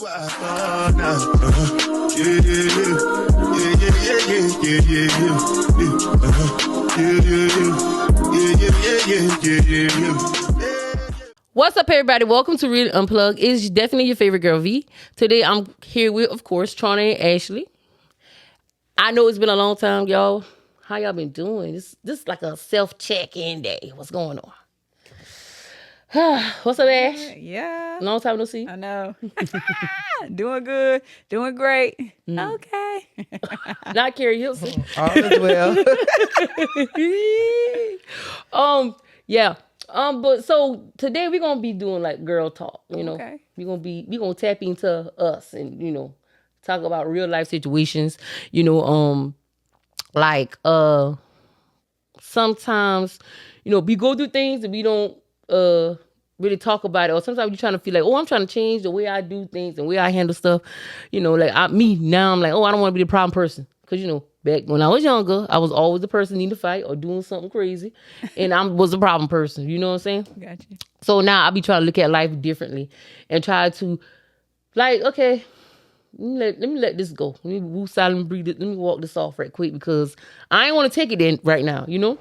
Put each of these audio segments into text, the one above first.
What's up, everybody? Welcome to Real Unplugged. It's definitely your favorite girl, V. Today, I'm here with, of course, Trona and Ashley. I know it's been a long time, y'all. How y'all been doing? This is like a self-check-in day. What's going on? What's up, Ash? Yeah. Long time no see. I know. Doing good. Doing great. Okay. Not Carrie Hilson. All is well. Yeah. But so today we're gonna be doing like girl talk, you know. Okay. We're gonna tap into us and, you know, talk about real life situations, you know, sometimes, you know, we go through things and we don't really talk about it, or sometimes you're trying to feel like, oh, I'm trying to change the way I do things and the way I handle stuff, you know, like now I'm like, oh, I don't want to be the problem person, because, you know, back when I was younger, I was always the person needing to fight or doing something crazy, and I was a problem person, you know what I'm saying? Gotcha. So now I be trying to look at life differently and try to, like, okay, let me let this go. Let me woo silent breathe it. Let me walk this off right quick, because I ain't want to take it in right now, you know?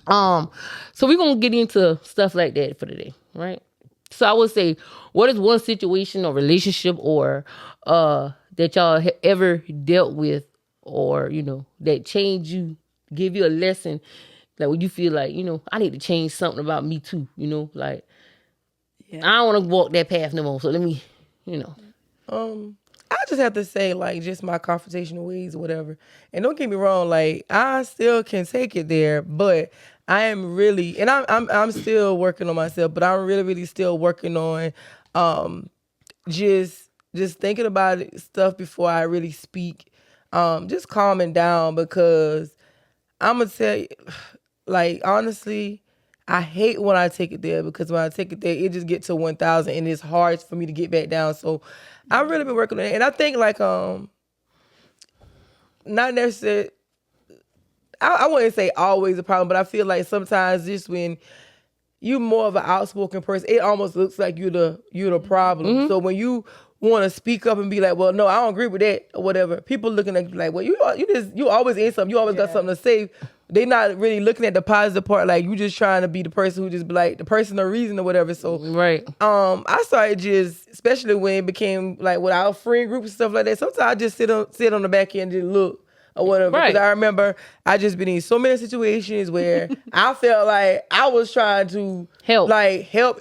So we're going to get into stuff like that for today, right? So I would say, what is one situation or relationship or that y'all ever dealt with, or, you know, that changed you, give you a lesson, like when you feel like, you know, I need to change something about me too, you know? Like, I don't want to walk that path no more, so let me, you know. I just have to say, like, just my confrontational ways or whatever. And don't get me wrong, like, I still can take it there, but I am really, and I'm still working on myself, but I'm really still working on just thinking about stuff before I really speak. Just calming down, because I'm gonna tell you, like, honestly, I hate when I take it there, because when I take it there, it just gets to 1,000 and it's hard for me to get back down. So I've really been working on it. And I think, like, not necessarily, I wouldn't say always a problem, but I feel like sometimes just when you're more of an outspoken person, it almost looks like you're the problem. Mm-hmm. So when you want to speak up and be like, well, no, I don't agree with that or whatever, people looking at you like, well, you always in something, you always got something to say. They not really looking at the positive part, like you just trying to be the person who just be like the person of reason or whatever. So Right. I started just, especially when it became like with our friend group and stuff like that, sometimes I just sit on the back end and just look or whatever. Right. Because I remember I just been in so many situations where I felt like I was trying to help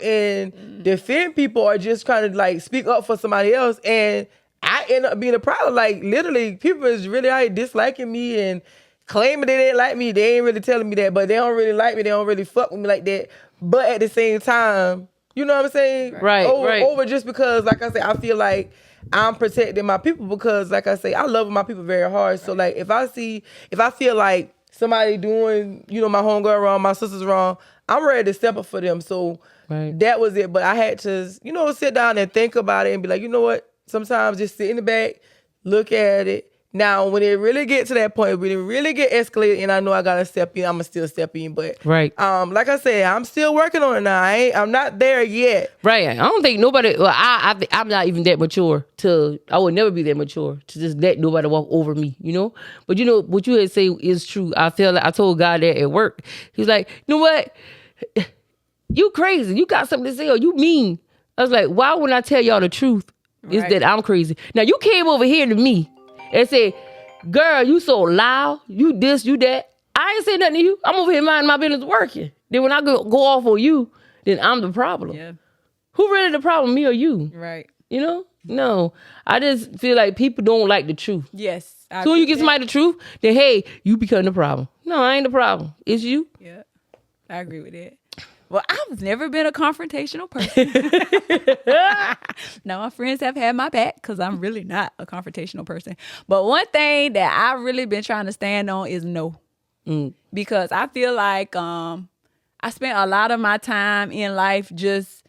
and defend people, or just trying to like speak up for somebody else, and I end up being a problem. Like, literally, people is really out disliking me and claiming they didn't like me. They ain't really telling me that, but they don't really like me. They don't really fuck with me like that. But at the same time, you know what I'm saying? Right. Over just because, like I said, I feel like I'm protecting my people, because, like I say, I love my people very hard. So, like, if I feel like somebody doing, you know, my homegirl wrong, my sister's wrong, I'm ready to step up for them. So that was it. But I had to, you know, sit down and think about it and be like, you know what? Sometimes just sit in the back, look at it. Now, when it really get to that point, when it really get escalated, and I know I gotta step in, I'ma still step in. But like I said, I'm still working on it now. I'm not there yet. Right. I don't think nobody. Well, I'm not even that mature I would never be that mature to just let nobody walk over me. You know. But you know what you had say is true. I feel like I told God that at work. He's like, you know what? You crazy. You got something to say, or you mean? I was like, why wouldn't I tell y'all the truth? Is that I'm crazy. Now you came over here to me and said, girl, you so loud, you this, you that. I ain't say nothing to you. I'm over here minding my business working. Then when I go off on you, then I'm the problem. Yeah. Who really the problem, me or you? Right. You know? No. I just feel like people don't like the truth. Yes. So when you get somebody the truth, then hey, you become the problem. No, I ain't the problem. It's you. Yeah. I agree with that. Well, I've never been a confrontational person. Now, my friends have had my back, because I'm really not a confrontational person. But one thing that I've really been trying to stand on is no. Because I feel like I spent a lot of my time in life just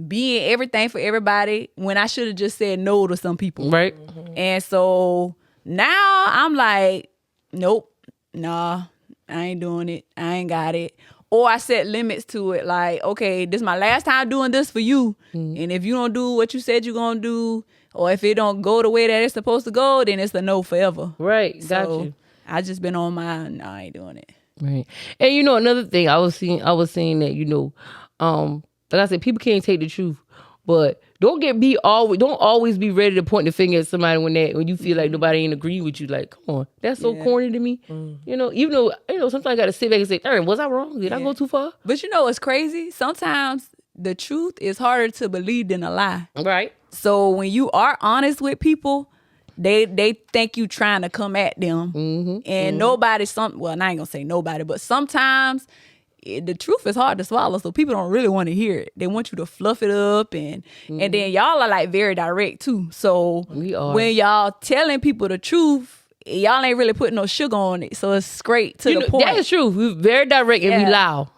being everything for everybody, when I should have just said no to some people. Right. And so now I'm like, nope, nah, I ain't doing it. I ain't got it. Or I set limits to it, like, okay, this is my last time doing this for you. And if you don't do what you said you're going to do, or if it don't go the way that it's supposed to go, then it's a no forever. Right. Got So, you. I just been on my, no, I ain't doing it. Right. And another thing I was saying that, like I said, people can't take the truth. But don't always be ready to point the finger at somebody when you feel like nobody ain't agreeing with you. Like, come on, that's so corny to me. Even though sometimes I gotta sit back and say, "Darn, was I wrong? Did I go too far?" But what's crazy? Sometimes the truth is harder to believe than a lie. Right. So when you are honest with people, they think you trying to come at them, and nobody. Well, I ain't gonna say nobody, but sometimes. The truth is hard to swallow, so people don't really want to hear it. They want you to fluff it up, and then y'all are like very direct too. So when y'all telling people the truth, y'all ain't really putting no sugar on it. So it's straight to the point. That is true. We're very direct and we loud.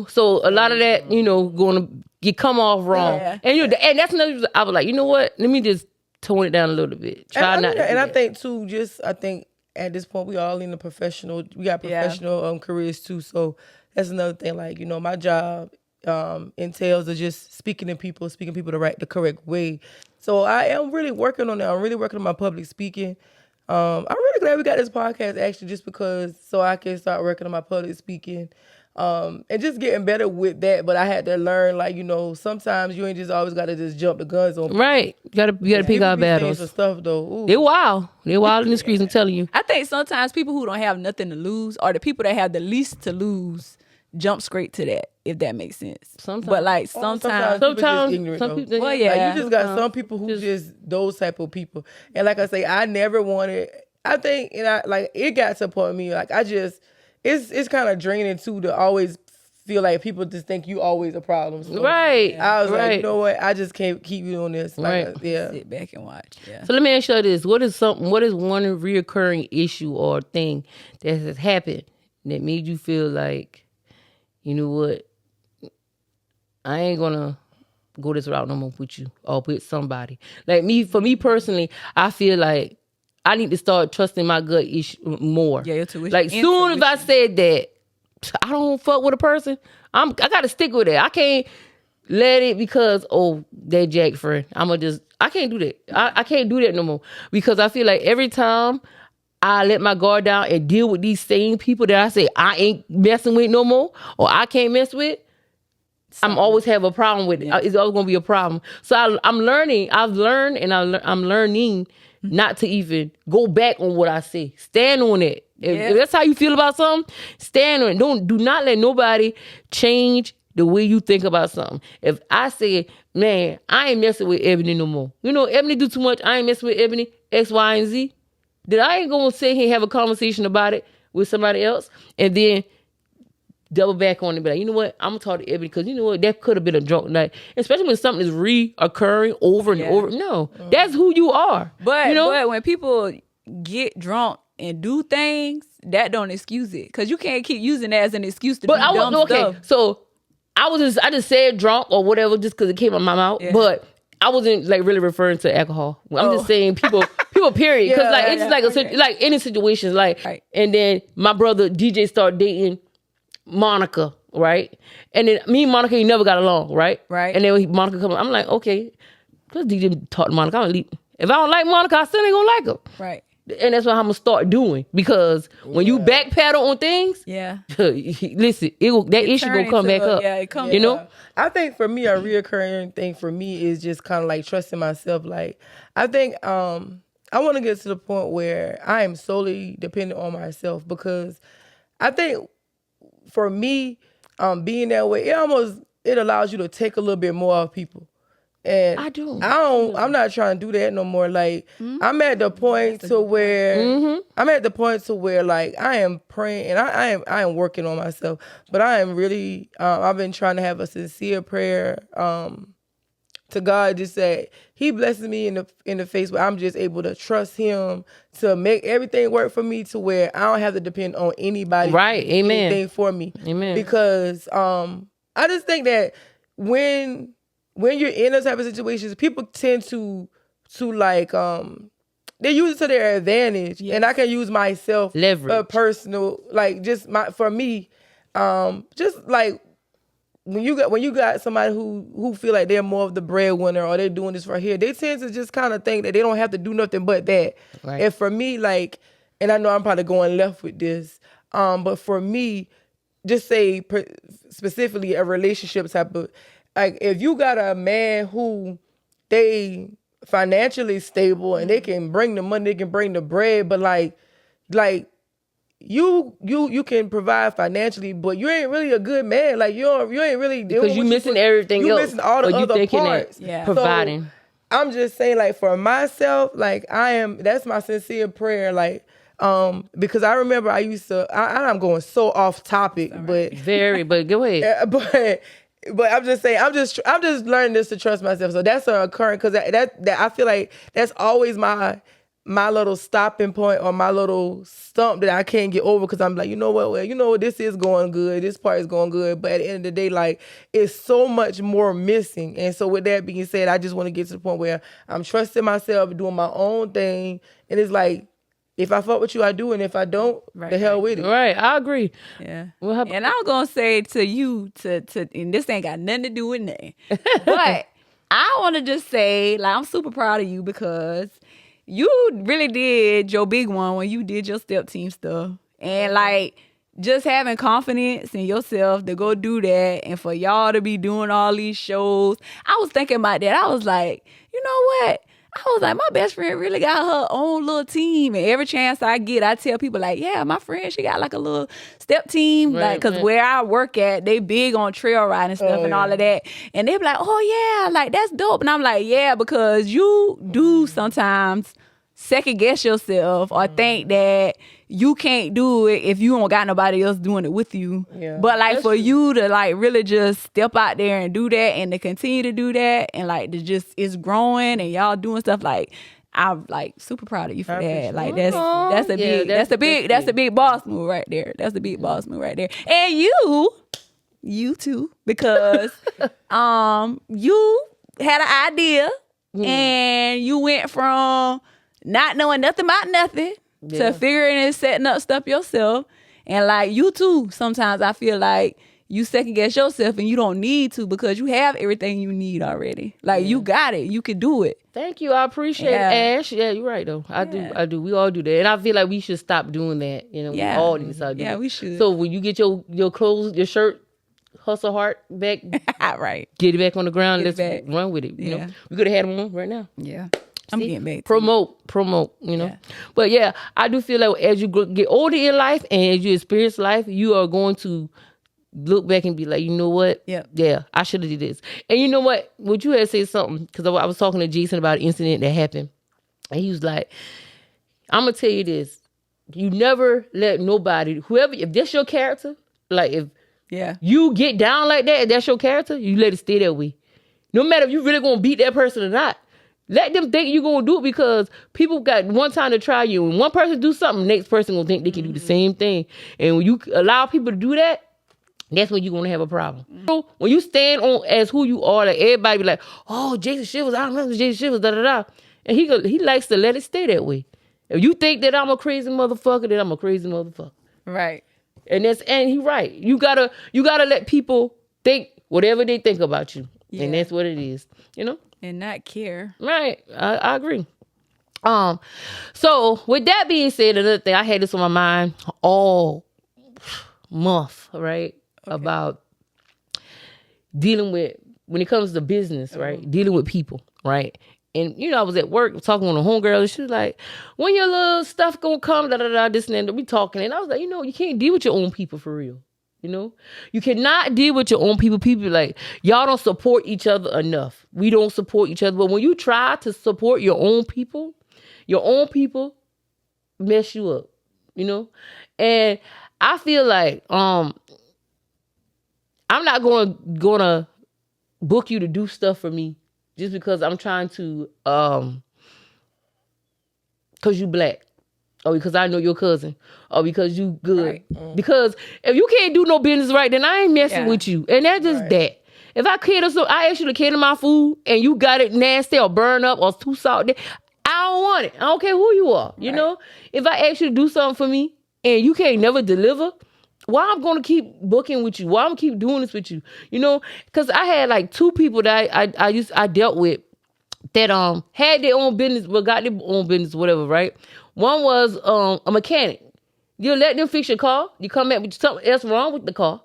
So a lot of that, going to come off wrong. Yeah. And and that's another reason I was like, you know what? Let me just tone it down a little bit. Try not. And I think too, I think at this point we all in the professional. We got professional careers too. So. That's another thing. Like, my job entails of just speaking to people the correct way. So I am really working on that. I'm really working on my public speaking. I'm really glad we got this podcast actually, just because so I can start working on my public speaking and just getting better with that. But I had to learn, like, sometimes you ain't just always got to just jump the guns on people. Right. You gotta pick our battles. For stuff though. They're wild in the streets. I'm telling you. I think sometimes people who don't have nothing to lose, or the people that have the least to lose, jump straight to that, if that makes sense. Sometimes. But like sometimes ignorant, some people, well, yeah. Like, you just got some people who just those type of people. And like I say, I never wanted. I think, it got to a point with me. Like it's kind of draining too to always feel like people just think you always a problem. So right. I was like, you know what? I just can't keep you on this. Like, right. Sit back and watch. Yeah. So let me ask you this: what is one reoccurring issue or thing that has happened that made you feel like, you know what, I ain't gonna go this route no more with you or with somebody. Like for me personally, I feel like I need to start trusting my gut more. Yeah, your tuition. Like soon as I said that I don't fuck with a person, I gotta stick with it. I can't let it because that Jack friend. I can't do that. I can't do that no more because I feel like every time I let my guard down and deal with these same people that I say I ain't messing with no more or I can't mess with, I'm always have a problem with it. It's always gonna be a problem. So I'm learning. I'm learning not to even go back on what I say. Stand on it. If that's how you feel about something, stand on it. Do not let nobody change the way you think about something. If I say, man, I ain't messing with Ebony no more. Ebony do too much. I ain't messing with Ebony, X, Y, and Z. Then I ain't gonna sit here and have a conversation about it with somebody else and then double back on it. But like, you know what? I'm gonna talk to Ebony because you know what? That could have been a drunk night. Especially when something is reoccurring over and over. No, that's who you are. But when people get drunk and do things, that don't excuse it. Because you can't keep using that as an excuse to do dumb stuff. So I just said drunk or whatever just because it came out of my mouth. Yeah. But I wasn't like really referring to alcohol. I'm just saying people period. Because it's like any situations like, and then my brother DJ started dating Monica, right? And then me and Monica ain't never got along, right? Right. And then Monica come, I'm like, okay, because DJ talk to Monica, I'm gonna leave. If I don't like Monica, I still ain't gonna like her. Right. And that's what I'm gonna start doing because when you backpedal on things, listen, that issue gonna come back up. Yeah, it comes. You know. I think for me, a reoccurring thing for me is just kind of like trusting myself. Like I think I want to get to the point where I am solely dependent on myself because I think for me, being that way, it allows you to take a little bit more of people. And I'm not trying to do that no more. Like I'm at the point to where like I am praying and I am working on myself. But I am really I've been trying to have a sincere prayer to God, just that He blesses me in the face where I'm just able to trust Him to make everything work for me to where I don't have to depend on anybody. Right. Amen. Anything for me. Amen. Because I just think that when you're in those type of situations, people tend to like they use it to their advantage, and I can use myself leverage, personal, like just for me, just like when you got somebody who feel like they're more of the breadwinner or they're doing this right here, they tend to just kind of think that they don't have to do nothing but that. Right. And for me, like, and I know I'm probably going left with this, but for me, just say specifically a relationship type of, like, if you got a man who they financially stable and they can bring the money, they can bring the bread, but like you can provide financially, but you ain't really a good man. Like you ain't really doing because you missing everything else. You missing all the other parts. Yeah. Providing. So, I'm just saying, like, for myself, like, that's my sincere prayer, like, because I remember I used to, I'm going so off topic, but go ahead. But I'm just saying, I'm just learning this to trust myself. So that's a current, because that I feel like that's always my little stopping point or my little stump that I can't get over, because I'm like, you know what, well, you know what, this is going good, this part is going good, but at the end of the day, like, it's so much more missing. And so with that being said, I just want to get to the point where I'm trusting myself, doing my own thing, and it's like, if I fuck with you, I do, and if I don't, the hell with it. Right, I agree. Yeah. Well, and I'm gonna say to you, and this ain't got nothing to do with nothing, but I want to just say, like, I'm super proud of you, because you really did your big one when you did your step team stuff, and like, just having confidence in yourself to go do that, and for y'all to be doing all these shows. I was thinking about that. I was like, you know what? I was like, my best friend really got her own little team, and every chance I get, I tell people, like, yeah, my friend, she got like a little step team, right, like, because where I work at, they big on trail riding stuff and all of that, and they be like, oh yeah, like, that's dope, and I'm like, yeah, because you do sometimes second guess yourself or think that you can't do it if you don't got nobody else doing it with you. Yeah, but like, for you to like really just step out there and do that, and to continue to do that, and like to just, it's growing and y'all doing stuff, like, I'm like super proud of you for that. Like, that's a big boss move right there. That's a big boss move right there. And you too, because you had an idea and you went from not knowing nothing about nothing to figuring and setting up stuff yourself. And like, you too, sometimes I feel like you second guess yourself and you don't need to, because you have everything you need already. Like, you got it. You can do it. Thank you. I appreciate it, Ash. Yeah, you're right, though. I do. We all do that. And I feel like we should stop doing that. You know, we all need to stop doing that. We should. So when you get your clothes, your shirt, hustle heart back, right, get it back on the ground. Let's run with it. You know, we could have had them on right now. Yeah. I'm getting back. Promote, you know. Yeah. But yeah, I do feel like as you get older in life and as you experience life, you are going to look back and be like, you know what? Yeah, I should have did this. And you know what? Would you have said something? Because I was talking to Jason about an incident that happened. And he was like, I'm going to tell you this. You never let nobody, whoever, if that's your character, like if you get down like that, if that's your character, you let it stay that way. No matter if you really going to beat that person or not. Let them think you're going to do it, because people got one time to try you. When one person do something, the next person going to think they can do the same thing. And when you allow people to do that, that's when you're going to have a problem. So when you stand on as who you are, like, everybody be like, oh, Jason Shivers, I remember Jason Shivers, da-da-da. And he likes to let it stay that way. If you think that I'm a crazy motherfucker, then I'm a crazy motherfucker. Right. And he right. You gotta let people think whatever they think about you. Yeah. And that's what it is, you know? And not care. Right. I agree. So with that being said, another thing, I had this on my mind all month, right? Okay. About dealing with, when it comes to business, right? Dealing with people, right? And, you know, I was at work talking with a homegirl, and she was like, when your little stuff gonna come, da-da-da, this and that, we talking. And I was like, you know, you can't deal with your own people for real. You know, you cannot deal with your own people. People like, y'all don't support each other enough. We don't support each other. But when you try to support your own people mess you up, you know? And I feel like I'm not gonna book you to do stuff for me just because I'm trying to, because you black. Or because I know your cousin, or because you good. Right. Because if you can't do no business right, then I ain't messing with you. And that's just that. If I ask you to cater my food and you got it nasty or burn up or too salty, I don't want it. I don't care who you are. You know? If I ask you to do something for me and you can't never deliver, why I'm going to keep booking with you? Why I'm keep doing this with you? You know, because I had like 2 people that I dealt with that had their own business, but got their own business, whatever, right? One was a mechanic. You let them fix your car. You come back with something else wrong with the car.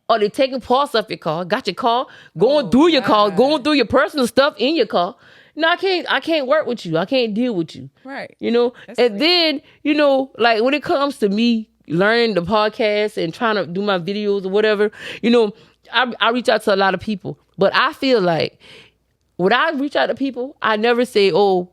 Or they taking parts off your car, got your car, going through your car, going through your personal stuff in your car. No, I can't work with you. I can't deal with you. Right. You know? That's and sweet. then, you know, like when it comes to me learning the podcast and trying to do my videos or whatever, you know, I reach out to a lot of people. But I feel like when I reach out to people, I never say, oh,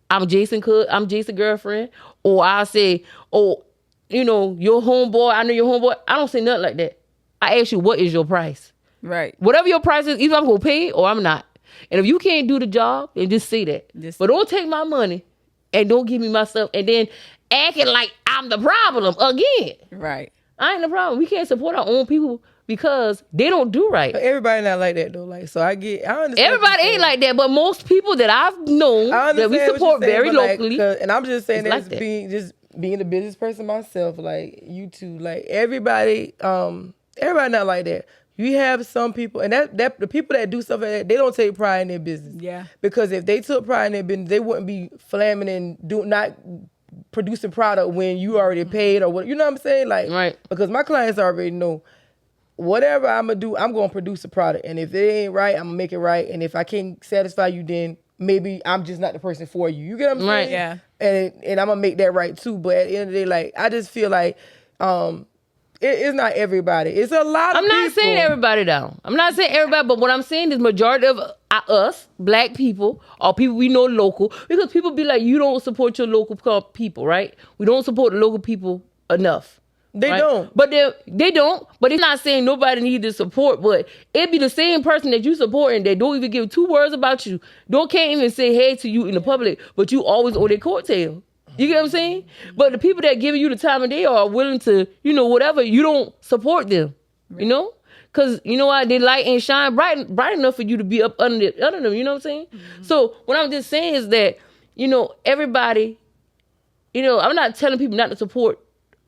I'm Jason girlfriend. Or I say, oh, you know, your homeboy, I know your homeboy. I don't say nothing like that. I ask you, what is your price? Right. Whatever your price is, either I'm going to pay it or I'm not. And if you can't do the job, then just say that. But don't take my money and don't give me my stuff and then acting like I'm the problem again. Right. I ain't the problem. We can't support our own people because they don't do right. But everybody not like that though. Like, so I understand. Everybody ain't like that, but most people that I've known that we support very locally. And I'm just saying like that being a business person myself, like you too, like everybody not like that. You have some people, and that the people that do stuff like that, they don't take pride in their business. Yeah. Because if they took pride in their business, they wouldn't be flamming and not producing product when you already paid or what. You know what I'm saying? Like, right. Because my clients already know whatever I'm gonna do, I'm gonna produce a product, and if it ain't right, I'm gonna make it right. And if I can't satisfy you, then maybe I'm just not the person for you. You get what I'm saying? Right. Yeah. And I'm gonna make that right too. But at the end of the day, like I just feel like it's not everybody. It's a lot of people. I'm not saying everybody down. I'm not saying everybody, but what I'm saying is majority of us, black people, or people we know local, because people be like, you don't support your local people, right? We don't support the local people enough. They right? don't. But they don't. But it's not saying nobody needs to support, but it be the same person that you supporting that don't even give 2 words about you. Can't even say hey to you in the public, but you always on their coattail. You get what I'm saying? But the people that give you the time of day or are willing to, you know, whatever, you don't support them, you know? Because, you know what, their light ain't shine bright enough for you to be up under them, you know what I'm saying? Mm-hmm. So what I'm just saying is that, you know, everybody, you know, I'm not telling people not to support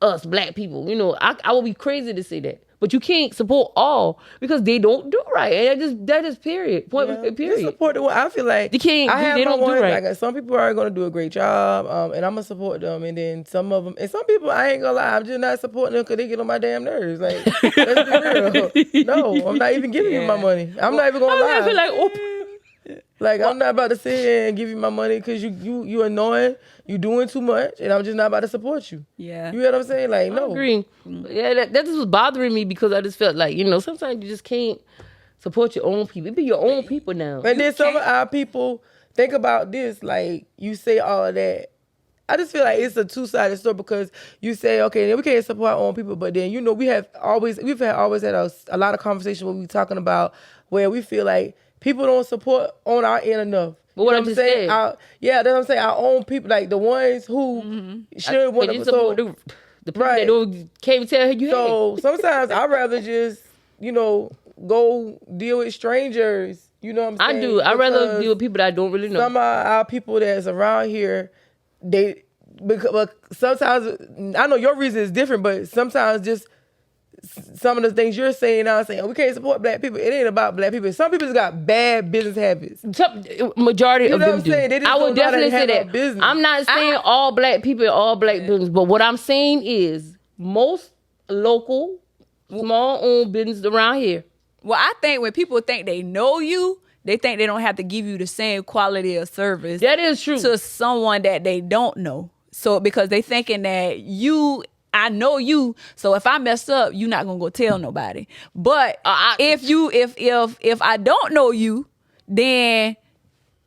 us, black people. You know, I would be crazy to say that. But you can't support all because they don't do right. And that is period. Period. You support the one. I feel like they don't do right. Like, some people are going to do a great job, and I'm going to support them. And then some of them, and some people, I ain't going to lie, I'm just not supporting them because they get on my damn nerves. Like, let's be real. No, I'm not even giving you my money. I'm not even going to lie. I feel like, like, I'm not about to sit here and give you my money because you annoying. You doing too much, and I'm just not about to support you. Yeah. You know what I'm saying? Like, no. I agree. Yeah, that just was bothering me because I just felt like, you know, sometimes you just can't support your own people. It be your own people now. And then some of our people, think about this, like, you say all of that. I just feel like it's a two-sided story because you say, okay, we can't support our own people, but then, you know, we've always had a lot of conversations where we talking about where we feel like people don't support on our end enough. But what I'm just saying, that's what I'm saying. Our own people, like the ones who should want to support the people that can't even tell you. So sometimes I'd rather just, you know, go deal with strangers. You know what I'm saying? I do. I'd rather deal with people that I don't really know. Some of our people that's around here, but sometimes I know your reason is different, but sometimes just some of the things you're saying, I'm saying, we can't support black people. It ain't about black people. Some people just got bad business habits. Majority of them do. I would definitely say that. Business. I'm not saying all black people and all black business, but what I'm saying is most local, small-owned business around here. Well, I think when people think they know you, they think they don't have to give you the same quality of service. That is true. To someone that they don't know. So because they thinking that I know you, so if I mess up, you're not gonna go tell nobody. But if I don't know you, then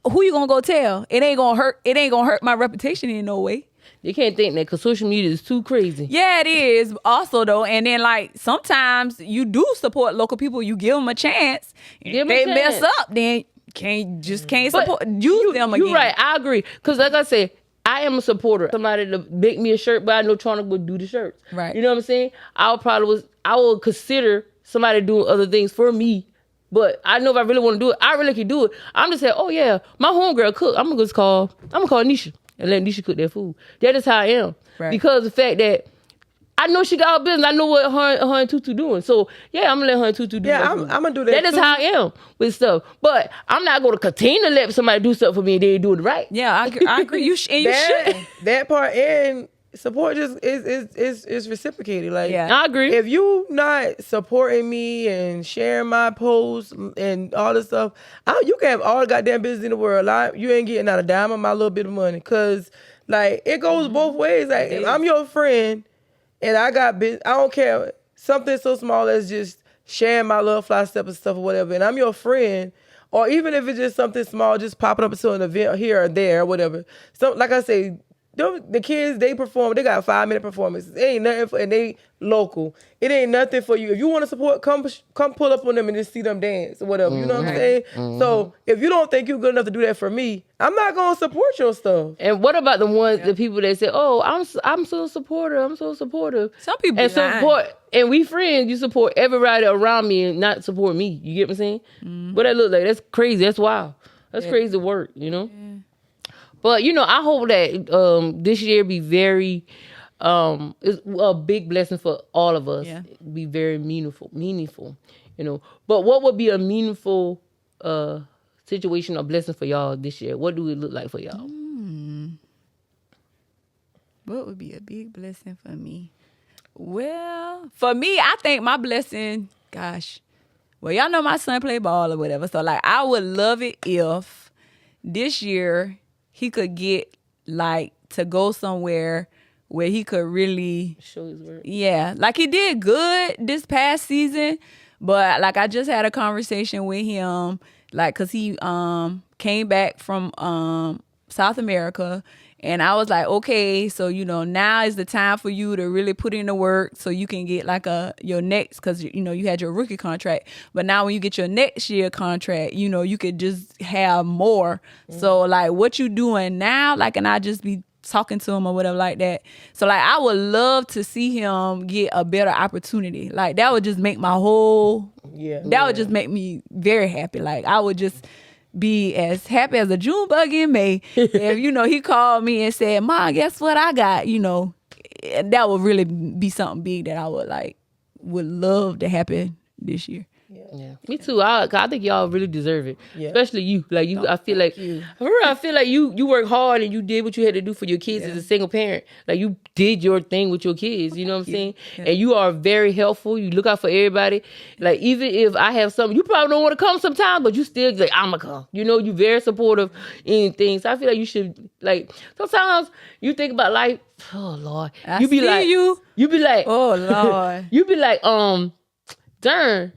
who you gonna go tell? It ain't gonna hurt my reputation in no way. You can't think that because social media is too crazy. Yeah, it is. Also though, and then like sometimes you do support local people. You give them a chance. If they mess up, then can't support them again. You're right. I agree because like I said, I am a supporter. Somebody to make me a shirt, but I know Tronic would do the shirts. Right. You know what I'm saying? I will consider somebody doing other things for me. But I know if I really want to do it, I really can do it. I'm just saying, oh yeah, my homegirl cook. I'm gonna call Nisha and let Nisha cook their food. That is how I am. Right. Because the fact that I know she got her business. I know what her and Tutu doing. So yeah, I'm gonna let her and Tutu do that. Yeah, for I'm me. gonna do that. That is too. how I am with stuff. But I'm not gonna continue to let somebody do something for me and they do it right. Yeah, I agree. You should. That part and support just is reciprocated. Like, Yeah. I agree. if you not supporting me and sharing my posts and all this stuff, you can have all the goddamn business in the world. You ain't getting out a dime of my little bit of money. Cause like it goes both ways. Like if I'm your friend and I got business, I don't care. Something so small as just sharing my little fly step and stuff or whatever. And I'm your friend. Or even if it's just something small, just popping up to an event here or there or whatever. So like I say, the kids, they perform, they got 5-minute performances. It ain't nothing for, and they local. It ain't nothing for you. If you want to support, come pull up on them and just see them dance or whatever. You know what I'm saying? So if you don't think you're good enough to do that for me, I'm not gonna support your stuff. And what about the people that say, "Oh, I'm so supportive. I'm so supportive." Some people and support, and we friends. You support everybody around me and not support me. You get what I'm saying? What that look like? That's crazy. That's wild. That's crazy work. You know. Yeah. But I hope that this year be very, it's a big blessing for all of us. Yeah. Be very meaningful. But what would be a meaningful situation or blessing for y'all this year? What do it look like for y'all? What would be a big blessing for me? Well, for me, I think my blessing, y'all know my son play ball or whatever. So like, I would love it if this year he could get like to go somewhere where he could really show his work. Yeah, like he did good this past season, but like I just had a conversation with him, like cause he came back from South America, and I was like, okay, so now is the time for you to really put in the work so you can get like your next, cause you had your rookie contract, but now when you get your next year contract, you could just have more. So like what you doing now, like, and I just be talking to him or whatever like that. So like I would love to see him get a better opportunity. Like that would just make my whole that would just make me very happy. Like I would just be as happy as a June bug in May if he called me and said, "Ma, guess what I got?" That would really be something big that I would love to happen this year. Yeah, me too. I think y'all really deserve it, especially you. Like you, I feel like you work hard and you did what you had to do for your kids as a single parent. Like you did your thing with your kids. You know what I'm saying? Yeah. And you are very helpful. You look out for everybody. Like even if I have something, you probably don't want to come sometimes, but you still like I'ma come. You very supportive in things. So I feel like you should like. Sometimes you think about life. Oh Lord, you be like, oh Lord, you be like, darn.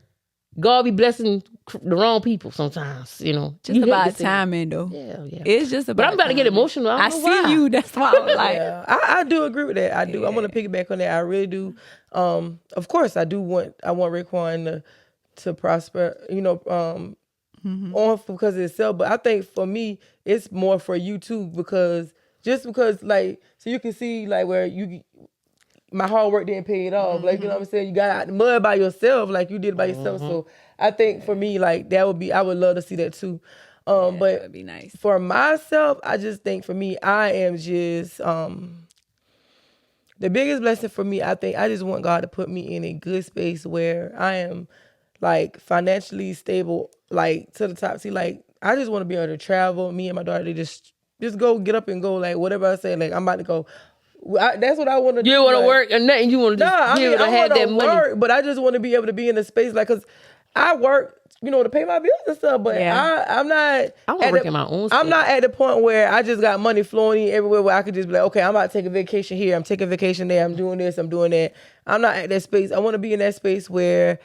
God be blessing the wrong people sometimes, Just about timing, though. Yeah. It's just about. But I'm about to get emotional. I see you. That's why I'm like. I do agree with that. I do. I want to piggyback on that. I really do. Of course, I want Raekwon to prosper. On because of itself. But I think for me, it's more for you too because like so you can see like where my hard work didn't pay it off. Like, you know what I'm saying? You got out the mud by yourself, like you did by yourself. So I think for me, like I would love to see that too. But that would be nice. For myself, I just think for me, I am just, the biggest blessing for me, I think I just want God to put me in a good space where I am like financially stable, like to the top. See, like I just want to be able to travel. Me and my daughter, they just go get up and go, like whatever I say, like I'm about to go. That's what I want to do. You want to work and nothing. You want to be able to have that money. But I just want to be able to be in a space like, cause I work, to pay my bills and stuff. But I'm not. I want to work in my own space. I'm not at the point where I just got money flowing in everywhere where I could just be like, okay, I'm about to take a vacation here. I'm taking a vacation there. I'm doing this. I'm doing that. I'm not at that space. I want to be in that space where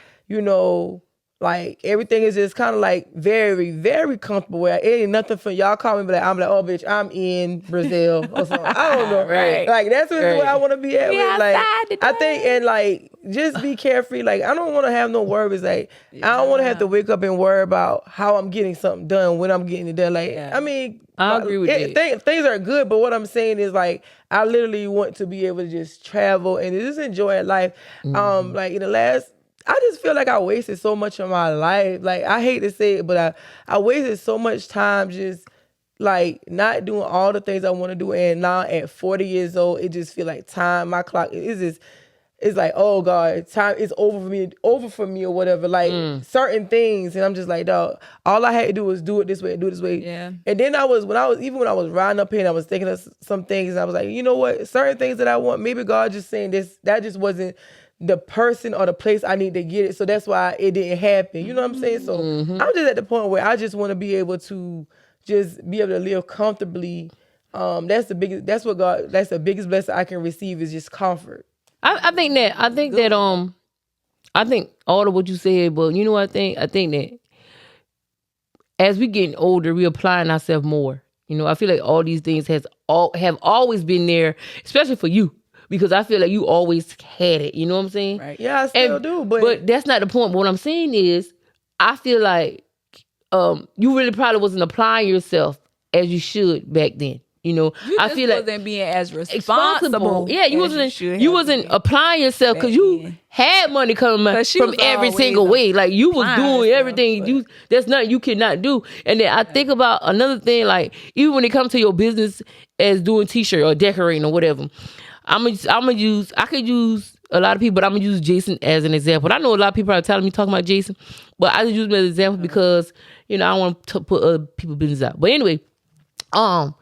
like everything is just kind of like very, very comfortable. Where it ain't nothing for y'all call me, but I'm like, oh bitch, I'm in Brazil or something. I don't know. Right. Like that's where I want to be at. Yeah, like I think and like just be carefree. Like I don't want to have no worries. Like I don't want to have to wake up and worry about how I'm getting something done when I'm getting it done. Like I mean, I agree with you. Things are good, but what I'm saying is like I literally want to be able to just travel and just enjoy life. Like in the last. I just feel like I wasted so much of my life. Like, I hate to say it, but I wasted so much time just, like, not doing all the things I want to do. And now at 40 years old, it just feel like time, my clock is just, it's like, oh God, time is over for me or whatever. Like certain things, and I'm just like, dog, all I had to do was do it this way, do it this way. Yeah. And then when I was riding up here, and I was thinking of some things, and I was like, you know what, certain things that I want, maybe God just saying this, that just wasn't the person or the place I need to get it, so that's why it didn't happen. You know what I'm saying? So I'm just at the point where I just want to be able to just be able to live comfortably. That's the biggest blessing I can receive is just comfort. I think all of what you said, but you know what I think? I think that as we getting older, we applying ourselves more. You know, I feel like all these things have always been there, especially for you. Because I feel like you always had it. You know what I'm saying? Right. Yeah, I still do. But that's not the point. What I'm saying is, I feel like you really probably wasn't applying yourself as you should back then. You know, I feel like wasn't being as responsible. Yeah, you wasn't applying yourself because you had money coming from every single way. Like you was doing everything. There's nothing you cannot do. And then I think about another thing, like even when it comes to your business as doing t-shirt or decorating or whatever. I could use a lot of people, but I'm gonna use Jason as an example. I know a lot of people are talking about Jason, but I just use him as an example because, you know, I don't want to put other people's business out. But anyway, a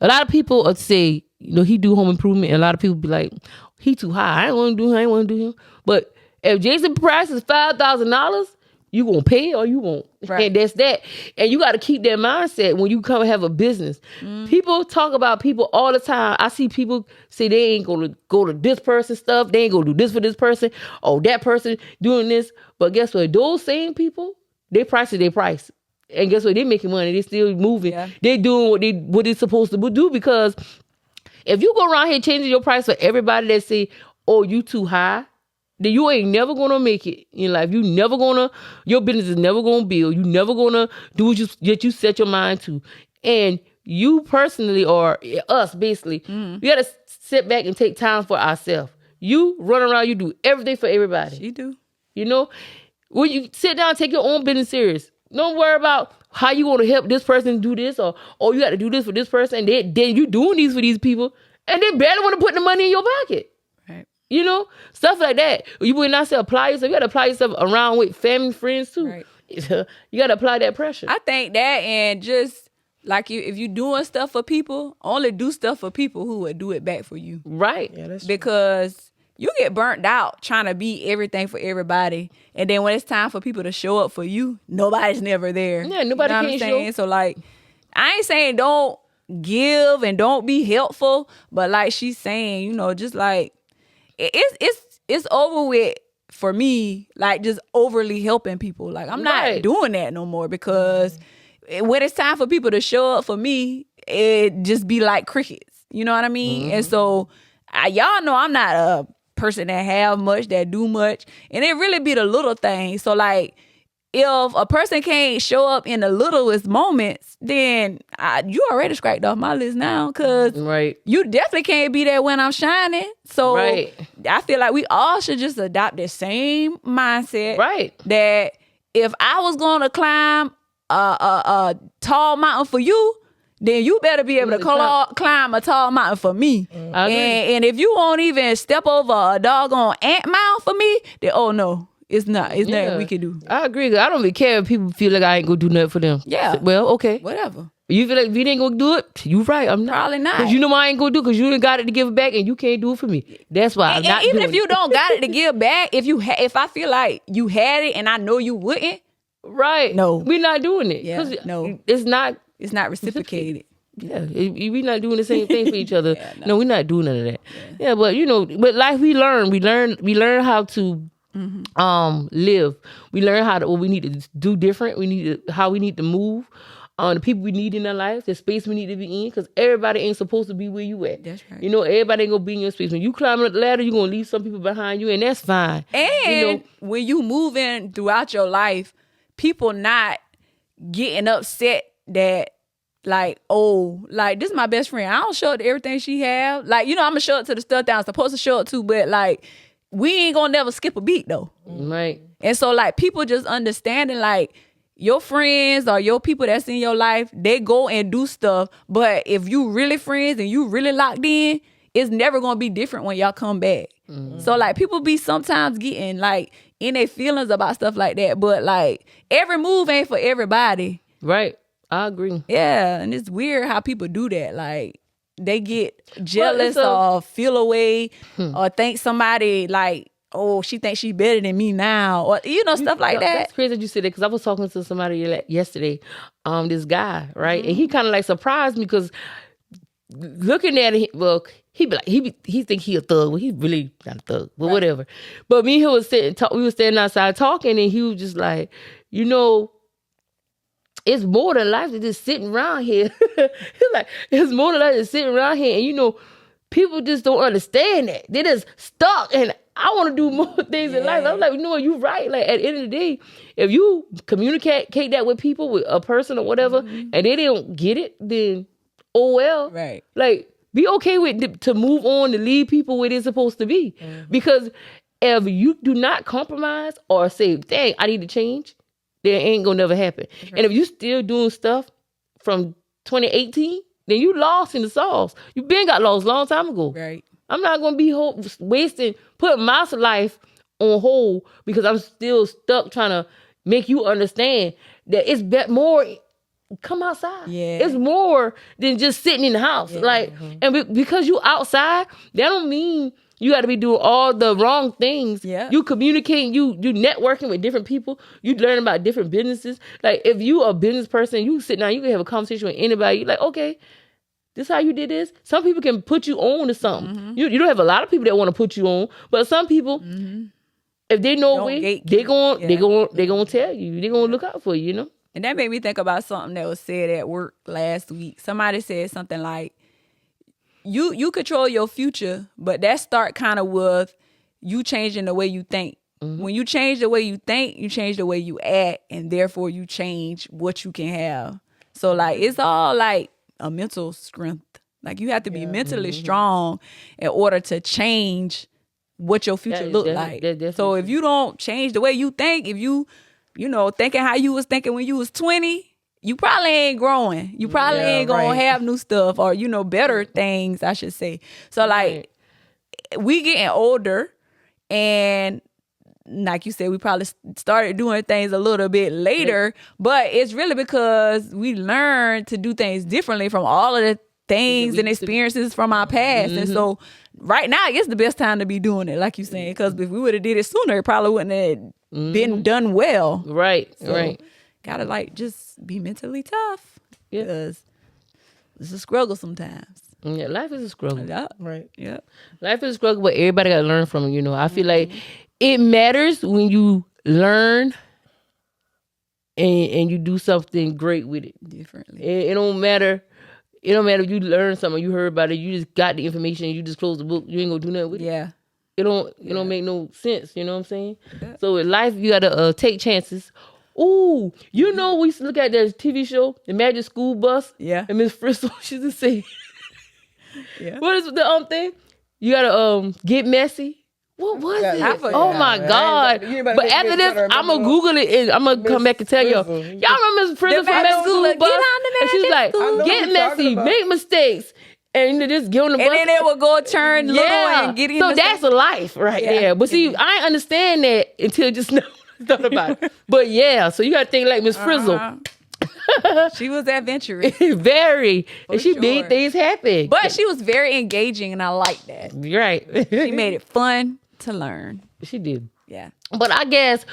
lot of people say, you know, he do home improvement, and a lot of people be like, he too high. I ain't want to do him. But if Jason price is $5,000, you gonna pay or you won't. Right. And that's that. And you got to keep that mindset when you come and have a business. People talk about people all the time. I see people say they ain't gonna go to this person's stuff. They ain't gonna do this for this person. Oh, that person doing this. But guess what? Those same people, they price is their price. And guess what? They making money. They still moving. Yeah. They doing what they supposed to do, because if you go around here changing your price for everybody that say, oh, you too high, then you ain't never gonna make it in life. Your business is never gonna build. You never gonna do what you set your mind to. And you personally, or us basically, we gotta sit back and take time for ourselves. You run around, you do everything for everybody. You do. You know, when you sit down and take your own business serious. Don't worry about how you want to help this person do this, or you got to do this for this person. And then you doing these for these people, and they barely want to put the money in your pocket. Right. You know, stuff like that. You would not say apply yourself. You got to apply yourself around with family, friends too. Right. You got to apply that pressure. I think that, and just like if you doing stuff for people, only do stuff for people who would do it back for you. Right. Yeah, that's because true. You get burnt out trying to be everything for everybody, and then when it's time for people to show up for you, nobody's never there. Yeah, nobody can show. So like, I ain't saying don't give and don't be helpful, but like she's saying, you know, just like it's over with for me. Like just overly helping people. Like I'm not doing that no more, because when it's time for people to show up for me, it just be like crickets. You know what I mean? And so y'all know I'm not a person that have much, that do much, and it really be the little things. So like, if a person can't show up in the littlest moments, then you already scratched off my list now, because you definitely can't be there when I'm shining. So I feel like we all should just adopt the same mindset. Right. That if I was going to climb a tall mountain for you, then you better be able to climb a tall mountain for me. And if you won't even step over a doggone ant mound for me, then oh no, it's not. It's nothing we can do. I agree. I don't really care if people feel like I ain't gonna do nothing for them. Yeah. Well, okay. Whatever. You feel like if you ain't gonna do it, you right. I'm not. Probably not. Because you know I ain't gonna do it, because you done got it to give it back and you can't do it for me. That's why I'm not doing it. Even if you don't got it to give back, if I feel like you had it and I know you wouldn't. Right. No. We're not doing it. Yeah. No. It's not reciprocated. Yeah, we're not doing the same thing for each other. No, we're not doing none of that. Yeah, but you know, but life we learn how to live. We learn what we need to do different. How we need to move. The people we need in our life, the space we need to be in, because everybody ain't supposed to be where you at. That's right. You know, everybody ain't gonna be in your space. When you climbing up the ladder, you're gonna leave some people behind you, and that's fine. And when you moving throughout your life, people not getting upset that, like, oh, like, this is my best friend. I don't show up to everything she have. Like, you know, I'm gonna show up to the stuff that I'm supposed to show up to, but like, we ain't gonna never skip a beat though. Right. And so like, people just understanding, like, your friends or your people that's in your life, they go and do stuff. But if you really friends and you really locked in, it's never gonna be different when y'all come back. So like people be sometimes getting like in their feelings about stuff like that, but like every move ain't for everybody. Right. I agree. Yeah, and it's weird how people do that. Like they get jealous or feel away or think somebody like, oh, she thinks she better than me now, or stuff like that. That's crazy that you said that, because I was talking to somebody yesterday, this guy, right, and he kind of like surprised me because looking at it, well, he be like he think he a thug, well, he really not a thug, but whatever. But me and him was we was standing outside talking, and he was just like, it's more than life than just sitting around here. He's like, it's more than life than sitting around here, and people just don't understand that. They're just stuck, and I want to do more things in life. I'm like, you're right. Like, at the end of the day, if you communicate that with people, with a person or whatever, and they don't get it, then, oh well. Right. Like, be okay with to move on, to leave people where they're supposed to be. Because if you do not compromise or say, dang, I need to change, then it ain't gonna never happen. Right. And if you still doing stuff from 2018, then you lost in the sauce. You been got lost a long time ago. Right. I'm not going to be putting my life on hold because I'm still stuck trying to make you understand that it's more. Come outside. Yeah. It's more than just sitting in the house. Yeah. And because you outside, that don't mean you got to be doing all the wrong things. Yeah. You communicating, you networking with different people. You learn about different businesses. Like, if you a business person, you sit down, you can have a conversation with anybody. You're like, okay, this how you did this? Some people can put you on to something. You don't have a lot of people that want to put you on, but some people, if they know they gonna tell you. They're gonna look out for you, And that made me think about something that was said at work last week. Somebody said something like, you control your future, but that start kind of with you changing the way you think. When you change the way you think, you change the way you act, and therefore you change what you can have. So like, it's all like a mental strength. Like, you have to be mentally strong in order to change what your future look like. So if you don't change the way you think, if you thinking how you was thinking when you was 20, you probably ain't growing. You probably ain't gonna have new stuff or, better things, I should say. So like, we getting older, and like you said, we probably started doing things a little bit later, but it's really because we learned to do things differently from all of the things and experiences from our past. And so right now, it's the best time to be doing it, like you saying, because if we would have did it sooner, it probably wouldn't have been done well. Right, so, right. Gotta like just be mentally tough, because it's a struggle sometimes. Yeah, life is a struggle. Yeah. Right. Yeah. Life is a struggle, but everybody got to learn from it, I feel like it matters when you learn and you do something great with it. Differently. It don't matter. It don't matter if you learn something, you heard about it, you just got the information, you just close the book, you ain't gonna do nothing with it. Yeah. It don't make no sense, you know what I'm saying? Yeah. So in life, you gotta take chances. Ooh, we used to look at that TV show, The Magic School Bus. Yeah. And Miss Frizzle, she used to say, what is the thing? You gotta get messy. What was it? Oh my God. But after this, I'm going to Google it and I'm going to come back and tell y'all. Y'all remember Miss Frizzle from Magic School Bus? And she's like, get messy, make mistakes. And just get on the bus. And then it will go turn little and get in. So that's a life right there. But see, I didn't understand that until just now. Thought about it. But yeah, so you got to think like Miss Frizzle. She was adventurous. Very. And she made things happen. But she was very engaging, and I like that. Right. She made it fun to learn. She did. Yeah. But I guess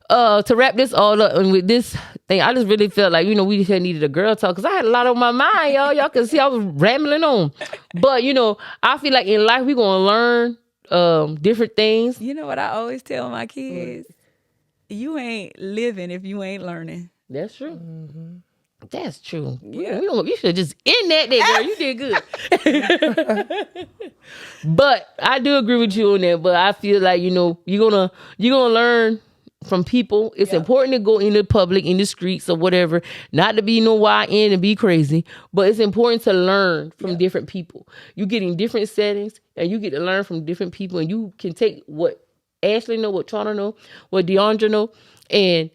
to wrap this all up and with this thing, I just really felt like, we just needed a girl talk, because I had a lot on my mind, y'all. Y'all can see I was rambling on. But, I feel like in life we're going to learn different things. You know what I always tell my kids? You ain't living if you ain't learning. That's true. Mm-hmm. That's true. Yeah. You should just end that day, girl. You did good. But I do agree with you on that. But I feel like, you're gonna learn from people. It's important to go in the public, in the streets or whatever, not to be no YN and be crazy. But it's important to learn from different people. You get in different settings and you get to learn from different people, and you can take what Ashley know, what Trana know, what DeAndre know, and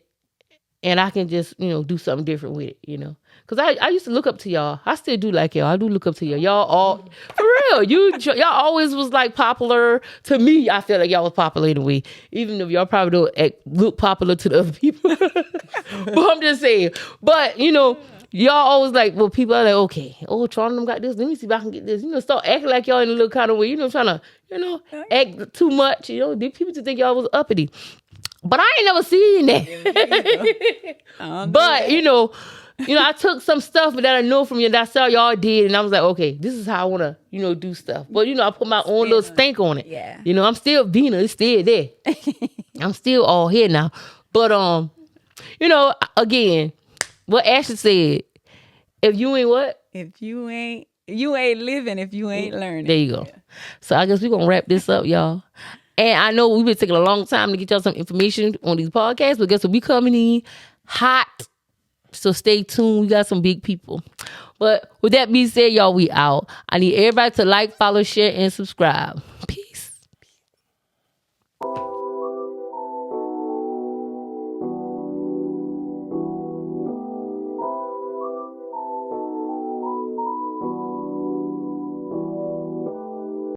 I can just, do something different with it, Because I used to look up to y'all. I still do like y'all. I do look up to y'all. Y'all all, for real. Y'all always was like popular to me. I feel like y'all was popular in a way, even if y'all probably don't look popular to the other people. But I'm just saying. But y'all always like, well, people are like, okay, Toronto got this. Let me see if I can get this. Start acting like y'all in a little kind of way. Trying to, act too much. People just think y'all was uppity. But I ain't never seen that. But I took some stuff that I know from you that I saw y'all did, and I was like, okay, this is how I want to, do stuff. But I put my own little stank on it. Yeah. I'm still Vina. It's still there. I'm still all here now. But again, what Ashley said, if you ain't what? If you ain't living, if you ain't learning. There you go. Yeah. So I guess we're gonna wrap this up, y'all. And I know we've been taking a long time to get y'all some information on these podcasts, but guess what? We coming in hot. So stay tuned. We got some big people. But with that being said, y'all, we out. I need everybody to like, follow, share, and subscribe. Peace.